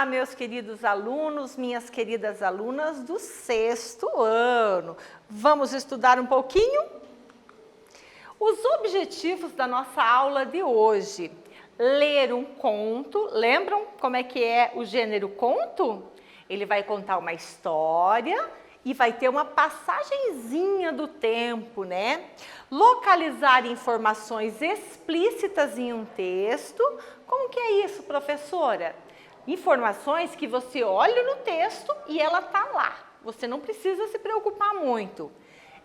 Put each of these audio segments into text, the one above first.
Olá, meus queridos alunos, minhas queridas alunas do 6º ano. Vamos estudar um pouquinho? Os objetivos da nossa aula de hoje. Ler um conto. Lembram como é que é o gênero conto? Ele vai contar uma história e vai ter uma passagenzinha do tempo, né? Localizar informações explícitas em um texto. Como que é isso, professora? Informações que você olha no texto e ela tá lá. Você não precisa se preocupar muito.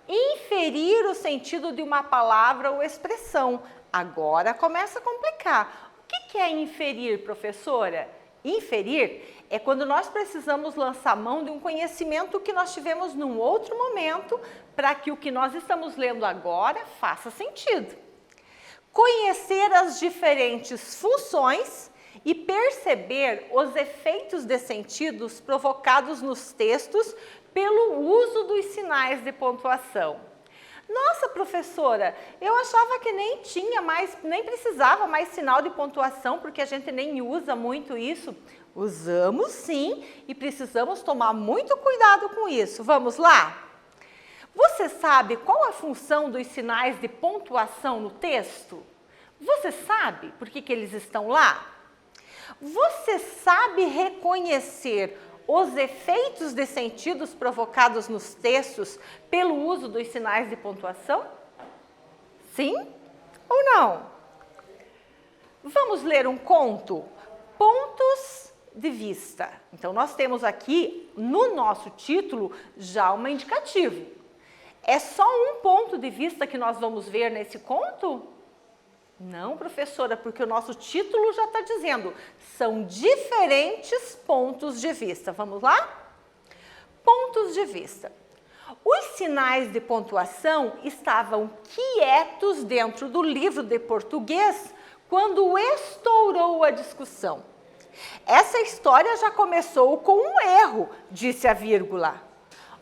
Inferir o sentido de uma palavra ou expressão. Agora começa a complicar. O que é inferir, professora? Inferir é quando nós precisamos lançar mão de um conhecimento que nós tivemos num outro momento para que o que nós estamos lendo agora faça sentido. Conhecer as diferentes funções e perceber os efeitos de sentidos provocados nos textos pelo uso dos sinais de pontuação. Nossa, professora, eu achava que nem precisava mais sinal de pontuação, porque a gente nem usa muito isso. Usamos sim e precisamos tomar muito cuidado com isso. Vamos lá? Você sabe qual a função dos sinais de pontuação no texto? Você sabe por que eles estão lá? Você sabe reconhecer os efeitos de sentidos provocados nos textos pelo uso dos sinais de pontuação? Sim ou não? Vamos ler um conto? Pontos de vista. Então, nós temos aqui no nosso título já um indicativo. É só um ponto de vista que nós vamos ver nesse conto? Não, professora, porque o nosso título já está dizendo, são diferentes pontos de vista. Vamos lá? Pontos de vista. Os sinais de pontuação estavam quietos dentro do livro de português quando estourou a discussão. Essa história já começou com um erro, disse a vírgula.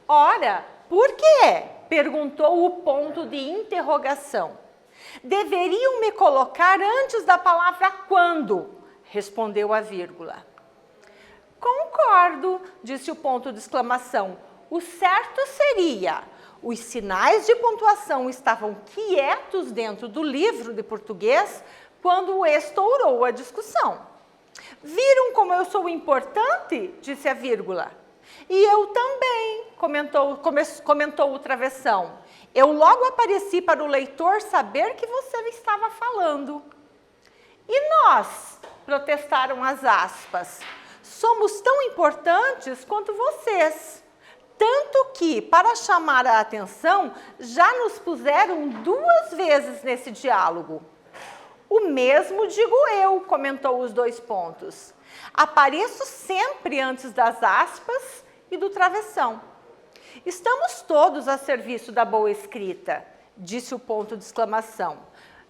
Ora, por quê? Perguntou o ponto de interrogação. Deveriam me colocar antes da palavra quando, respondeu a vírgula. Concordo, disse o ponto de exclamação. O certo seria, os sinais de pontuação estavam quietos dentro do livro de português quando estourou a discussão. Viram como eu sou importante? Disse a vírgula. E eu também, comentou o travessão. Eu logo apareci para o leitor saber que você estava falando. E nós? Protestaram as aspas. Somos tão importantes quanto vocês. Tanto que, para chamar a atenção, já nos puseram 2 vezes nesse diálogo. O mesmo digo eu, comentou os 2 pontos. Apareço sempre antes das aspas e do travessão. Estamos todos a serviço da boa escrita, disse o ponto de exclamação.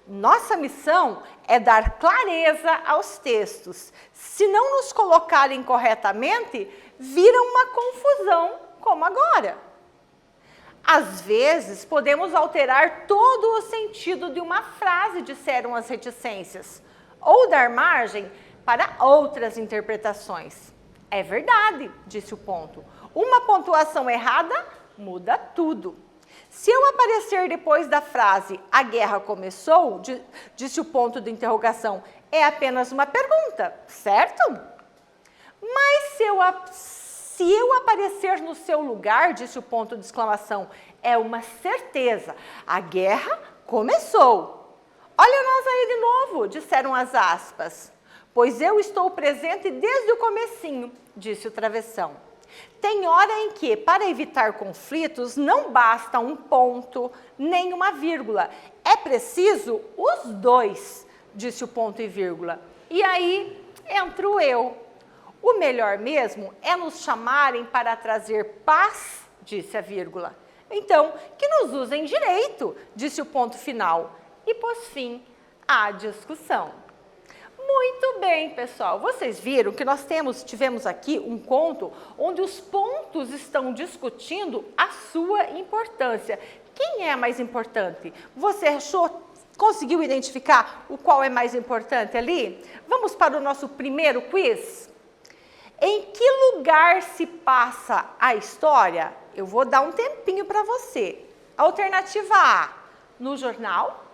Nossa missão é dar clareza aos textos. Se não nos colocarem corretamente, vira uma confusão, como agora. Às vezes, podemos alterar todo o sentido de uma frase, disseram as reticências, ou dar margem para outras interpretações. É verdade, disse o ponto. Uma pontuação errada muda tudo. Se eu aparecer depois da frase a guerra começou, disse o ponto de interrogação, é apenas uma pergunta, certo? Mas se eu aparecer no seu lugar, disse o ponto de exclamação, é uma certeza, a guerra começou. Olha nós aí de novo, disseram as aspas. Pois eu estou presente desde o comecinho, disse o travessão. Tem hora em que, para evitar conflitos, não basta um ponto, nem uma vírgula. É preciso os 2, disse o ponto e vírgula. E aí, entro eu. O melhor mesmo é nos chamarem para trazer paz, disse a vírgula. Então, que nos usem direito, disse o ponto final. E pôs fim à discussão. Muito bem, pessoal. Vocês viram que nós tivemos aqui um conto onde os pontos estão discutindo a sua importância. Quem é mais importante? Você conseguiu identificar o qual é mais importante ali? Vamos para o nosso primeiro quiz? Em que lugar se passa a história? Eu vou dar um tempinho para você. Alternativa A, no jornal.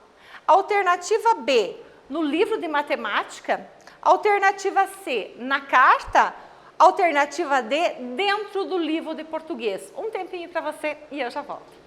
Alternativa B, no livro de matemática. Alternativa C, na carta. Alternativa D, dentro do livro de português. Um tempinho para você e eu já volto.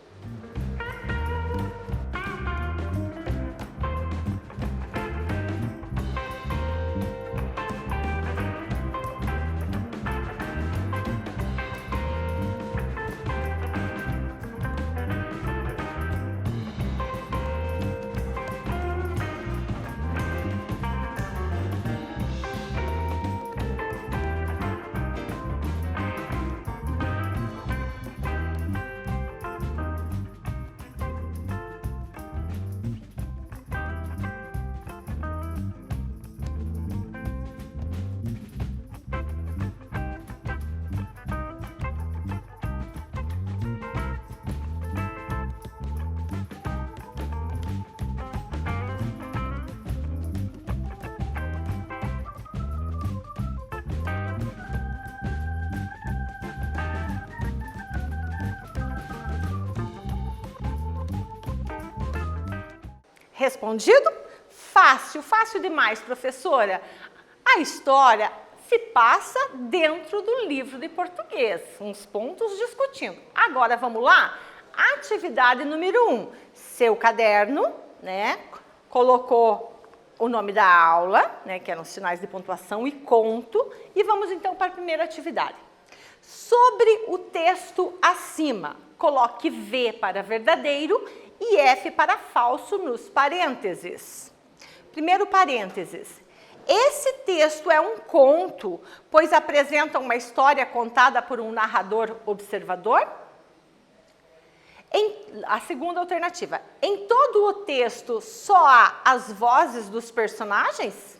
Respondido? Fácil, fácil demais, professora. A história se passa dentro do livro de português, uns pontos discutindo. Agora vamos lá? Atividade número 1. Seu caderno, né? Colocou o nome da aula, né? Que eram os sinais de pontuação e conto. E vamos então para a primeira atividade. Sobre o texto acima, coloque V para verdadeiro e F para falso nos parênteses. Primeiro parênteses. Esse texto é um conto, pois apresenta uma história contada por um narrador observador? A segunda alternativa. Em todo o texto só há as vozes dos personagens?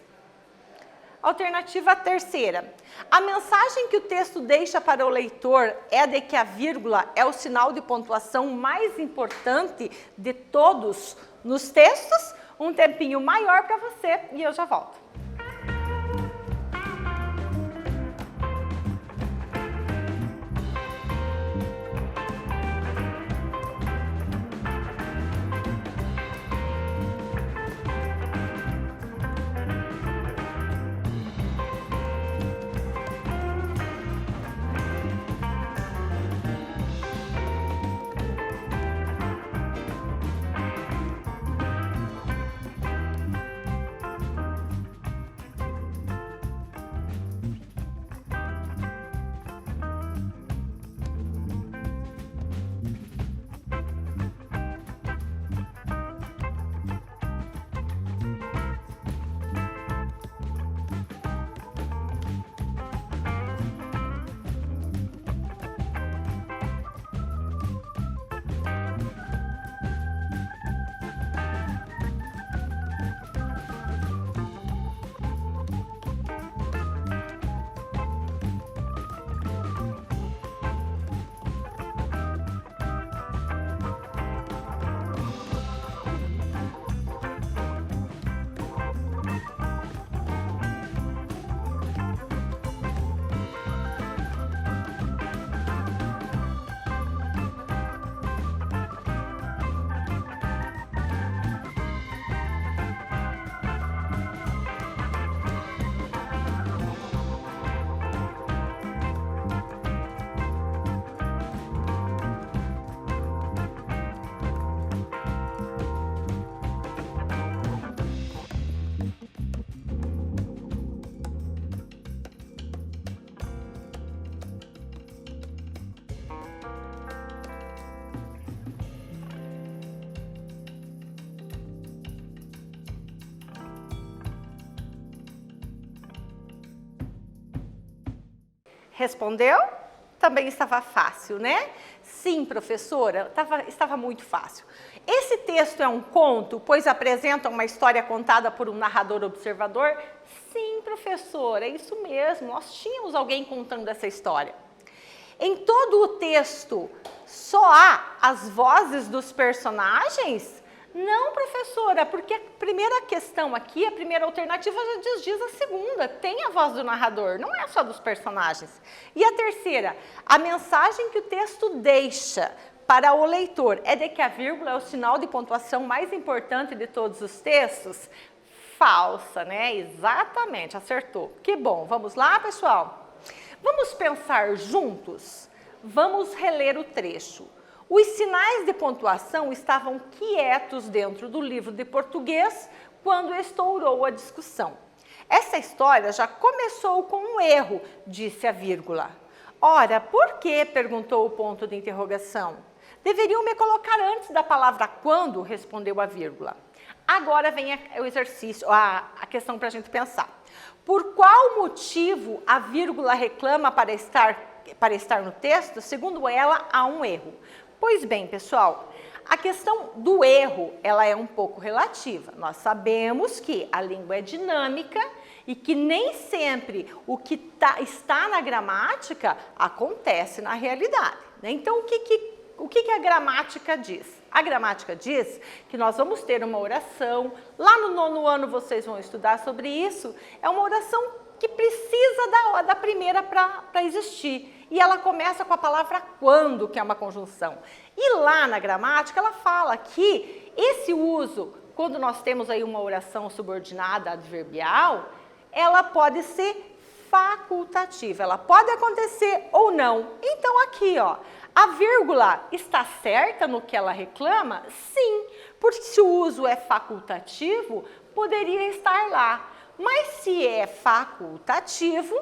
Alternativa terceira. A mensagem que o texto deixa para o leitor é de que a vírgula é o sinal de pontuação mais importante de todos nos textos? Um tempinho maior para você e eu já volto. Respondeu? Também estava fácil, né? Sim, professora, estava muito fácil. Esse texto é um conto, pois apresenta uma história contada por um narrador observador? Sim, professora, é isso mesmo. Nós tínhamos alguém contando essa história. Em todo o texto, só há as vozes dos personagens? Não, professora, porque a primeira questão aqui, a primeira alternativa já diz a segunda. Tem a voz do narrador, não é só dos personagens. E a terceira, a mensagem que o texto deixa para o leitor é de que a vírgula é o sinal de pontuação mais importante de todos os textos? Falsa, né? Exatamente, acertou. Que bom. Vamos lá, pessoal? Vamos pensar juntos? Vamos reler o trecho. Os sinais de pontuação estavam quietos dentro do livro de português quando estourou a discussão. Essa história já começou com um erro, disse a vírgula. Ora, por quê? Perguntou o ponto de interrogação. Deveriam me colocar antes da palavra quando, respondeu a vírgula. Agora vem o exercício, a questão para a gente pensar. Por qual motivo a vírgula reclama para estar no texto? Segundo ela, há um erro. Pois bem, pessoal, a questão do erro, ela é um pouco relativa. Nós sabemos que a língua é dinâmica e que nem sempre o que está na gramática acontece na realidade, né? Então, o que a gramática diz? A gramática diz que nós vamos ter uma oração, lá no 9º ano vocês vão estudar sobre isso, é uma oração que precisa da primeira para existir. E ela começa com a palavra quando, que é uma conjunção. E lá na gramática ela fala que esse uso, quando nós temos aí uma oração subordinada adverbial, ela pode ser facultativa, ela pode acontecer ou não. Então aqui, ó, a vírgula está certa no que ela reclama? Sim, porque se o uso é facultativo, poderia estar lá. Mas se é facultativo,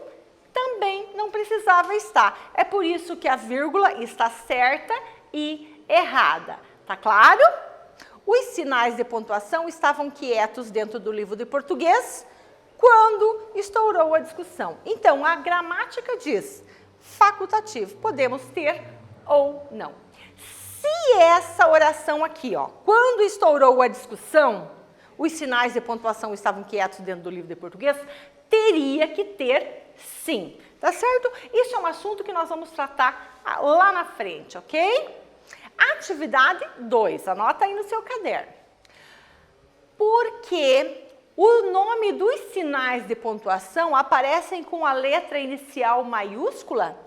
também não precisava estar. É por isso que a vírgula está certa e errada. Tá claro? Os sinais de pontuação estavam quietos dentro do livro de português quando estourou a discussão. Então, a gramática diz facultativo, podemos ter ou não. Se essa oração aqui, ó, quando estourou a discussão, os sinais de pontuação estavam quietos dentro do livro de português, teria que ter sim, tá certo? Isso é um assunto que nós vamos tratar lá na frente, ok? Atividade 2, anota aí no seu caderno. Por que o nome dos sinais de pontuação aparecem com a letra inicial maiúscula?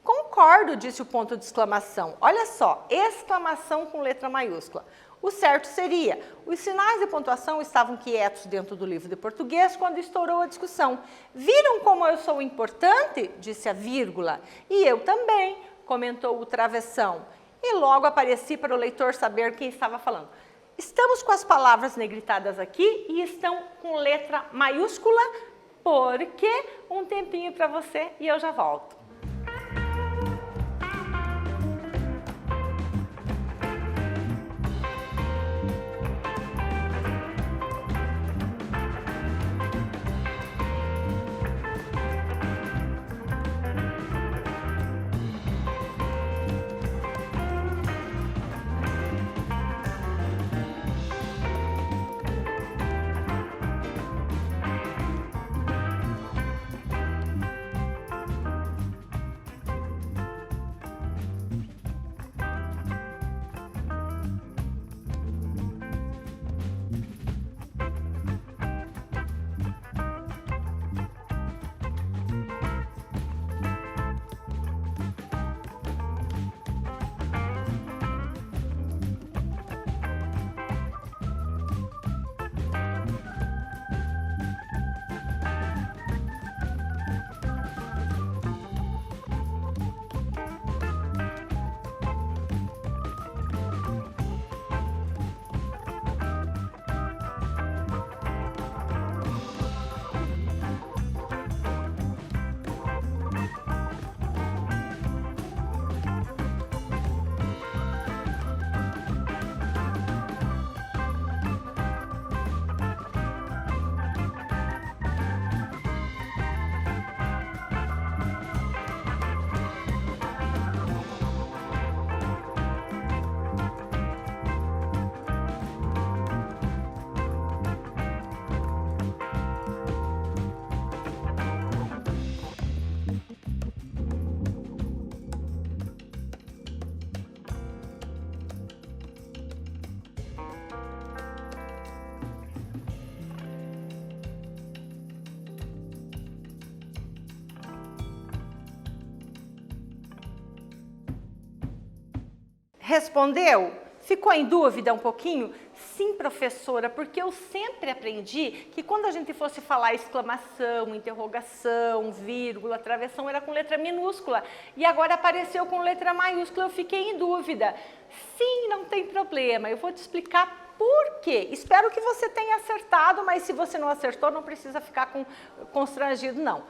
Concordo, disse o ponto de exclamação. Olha só, exclamação com letra maiúscula. O certo seria, os sinais de pontuação estavam quietos dentro do livro de português quando estourou a discussão. Viram como eu sou importante? Disse a vírgula. E eu também, comentou o travessão. E logo apareci para o leitor saber quem estava falando. Estamos com as palavras negritadas aqui e estão com letra maiúscula, porque um tempinho para você e eu já volto. Respondeu? Ficou em dúvida um pouquinho? Sim, professora, porque eu sempre aprendi que quando a gente fosse falar exclamação, interrogação, vírgula, travessão, era com letra minúscula. E agora apareceu com letra maiúscula, eu fiquei em dúvida. Sim, não tem problema, eu vou te explicar por quê. Espero que você tenha acertado, mas se você não acertou, não precisa ficar constrangido, não.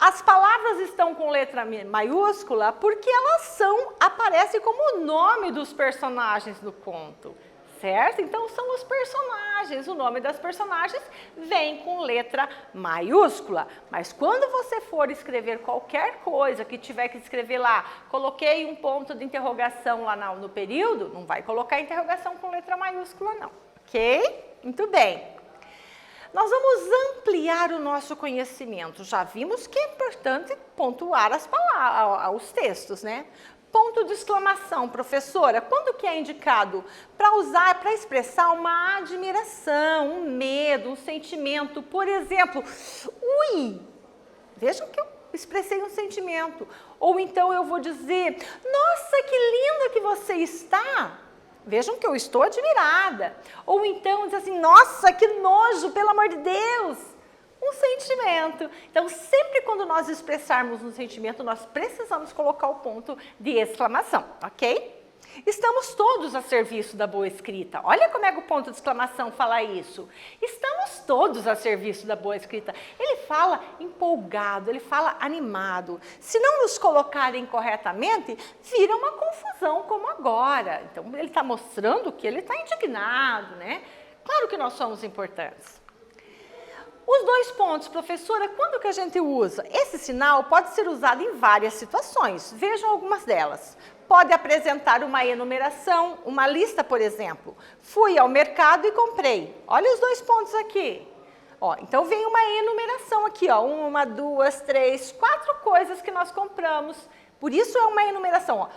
As palavras estão com letra maiúscula porque elas aparecem como o nome dos personagens do conto, certo? Então, são os personagens, o nome das personagens vem com letra maiúscula. Mas quando você for escrever qualquer coisa que tiver que escrever lá, coloquei um ponto de interrogação lá no período, não vai colocar interrogação com letra maiúscula não, ok? Muito bem. Nós vamos ampliar o nosso conhecimento. Já vimos que é importante pontuar os textos, né? Ponto de exclamação, professora, quando que é indicado? Para usar, para expressar uma admiração, um medo, um sentimento. Por exemplo, ui! Vejam que eu expressei um sentimento. Ou então eu vou dizer, nossa, que linda que você está! Vejam que eu estou admirada. Ou então diz assim, nossa, que nojo, pelo amor de Deus. Um sentimento. Então, sempre quando nós expressarmos um sentimento, nós precisamos colocar o ponto de exclamação, ok? Estamos todos a serviço da boa escrita. Olha como é que o ponto de exclamação fala isso. Estamos todos a serviço da boa escrita. Ele fala empolgado, ele fala animado. Se não nos colocarem corretamente, vira uma confusão como agora. Então, ele está mostrando que ele está indignado, né? Claro que nós somos importantes. Os dois pontos, professora, quando que a gente usa? Esse sinal pode ser usado em várias situações. Vejam algumas delas. Pode apresentar uma enumeração, uma lista, por exemplo. Fui ao mercado e comprei. Olha os dois pontos aqui. Ó, então vem uma enumeração aqui, ó. 1, 2, 3, 4 coisas que nós compramos. Por isso é uma enumeração. Ó.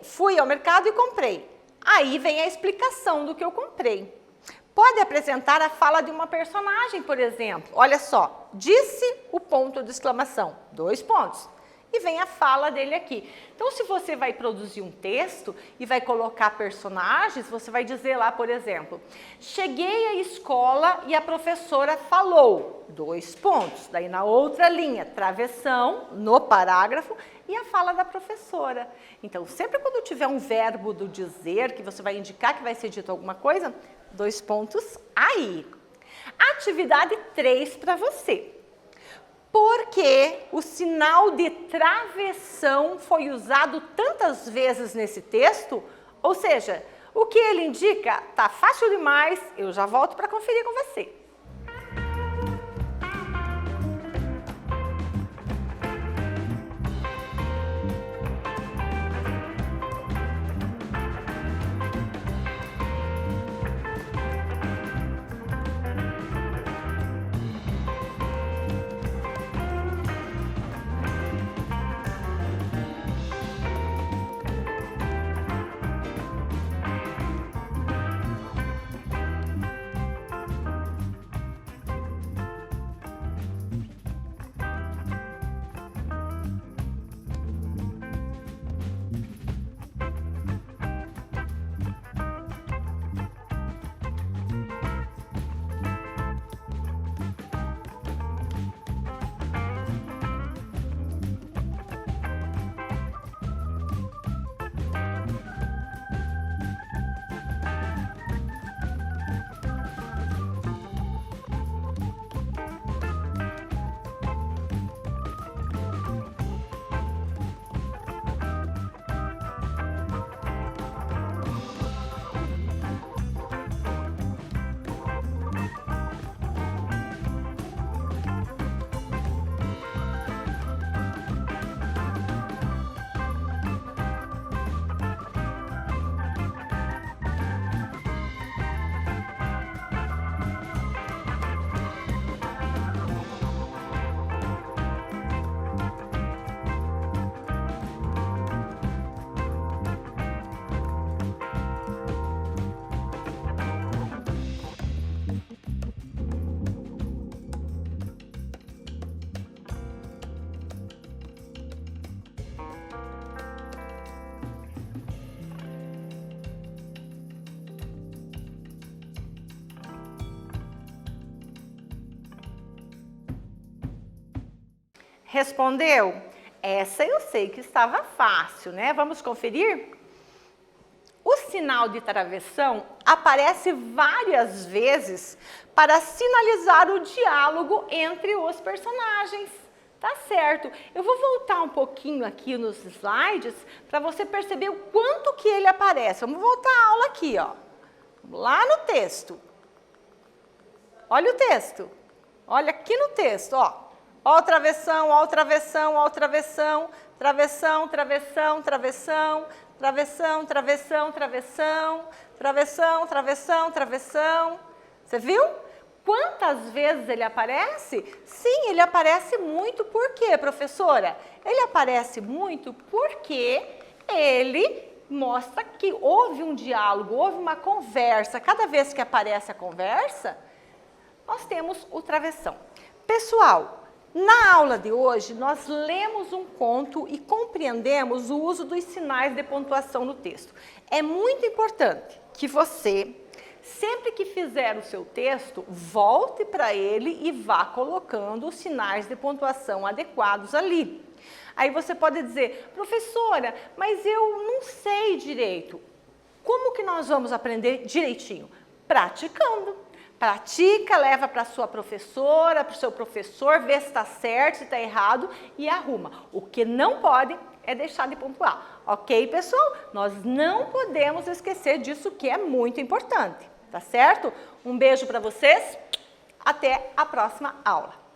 Fui ao mercado e comprei. Aí vem a explicação do que eu comprei. Pode apresentar a fala de uma personagem, por exemplo. Olha só, disse o ponto de exclamação, 2 pontos. E vem a fala dele aqui. Então, se você vai produzir um texto e vai colocar personagens, você vai dizer lá, por exemplo, cheguei à escola e a professora falou, 2 pontos. Daí, na outra linha, travessão, no parágrafo, e a fala da professora. Então, sempre quando tiver um verbo do dizer, que você vai indicar que vai ser dito alguma coisa, 2 pontos aí. Atividade 3 para você. Porque o sinal de travessão foi usado tantas vezes nesse texto? Ou seja, o que ele indica tá fácil demais, eu já volto para conferir com você. Respondeu? Essa eu sei que estava fácil, né? Vamos conferir? O sinal de travessão aparece várias vezes para sinalizar o diálogo entre os personagens. Tá certo. Eu vou voltar um pouquinho aqui nos slides para você perceber o quanto que ele aparece. Vamos voltar a aula aqui, ó. Vamos lá no texto. Olha o texto. Olha aqui no texto, ó. Ó o travessão, ó o travessão, ó o travessão. Travessão, travessão, travessão. Travessão, travessão, travessão. Travessão, travessão, travessão. Você viu? Quantas vezes ele aparece? Sim, ele aparece muito. Por quê, professora? Ele aparece muito porque ele mostra que houve um diálogo, houve uma conversa. Cada vez que aparece a conversa, nós temos o travessão. Pessoal, na aula de hoje, nós lemos um conto e compreendemos o uso dos sinais de pontuação no texto. É muito importante que você, sempre que fizer o seu texto, volte para ele e vá colocando os sinais de pontuação adequados ali. Aí você pode dizer, professora, mas eu não sei direito. Como que nós vamos aprender direitinho? Praticando. Pratica, leva para a sua professora, para o seu professor, vê se está certo, se está errado e arruma. O que não pode é deixar de pontuar. Ok, pessoal? Nós não podemos esquecer disso que é muito importante. Tá certo? Um beijo para vocês. Até a próxima aula.